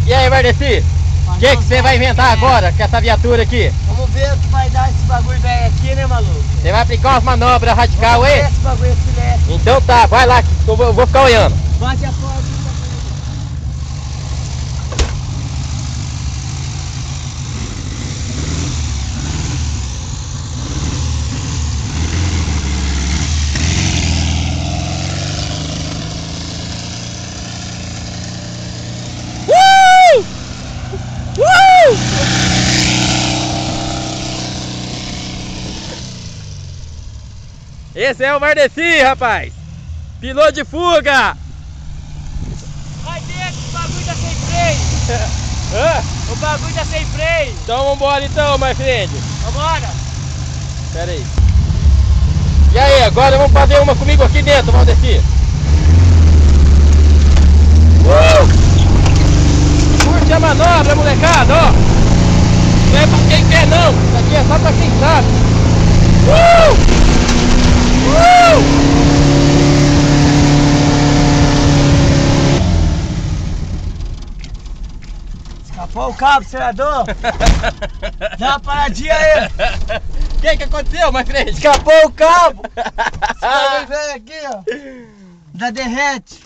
E aí, Vardeci? O que você vai inventar agora com essa viatura aqui? Vamos ver o que vai dar esse bagulho velho aqui, né, maluco? Você vai aplicar umas manobras radical aí? Esse bagulho é filé. Então tá, vai lá que eu vou ficar olhando. Bate a porta. Esse é o Vardeci, rapaz! Piloto de fuga! Vai dentro, o bagulho tá sem freio! O bagulho tá sem freio! Então vambora então, my friend! Vambora! Pera aí! E aí, agora vamos fazer uma comigo aqui dentro, Vardeci! Curte a manobra, molecada, ó! Não é pra quem quer não! Isso aqui é só pra quem sabe! Escapou o cabo, senador? Dá uma paradinha aí! O que aconteceu, my friend? Escapou o cabo! Esse bagulho velho aqui, ó! Da derrete!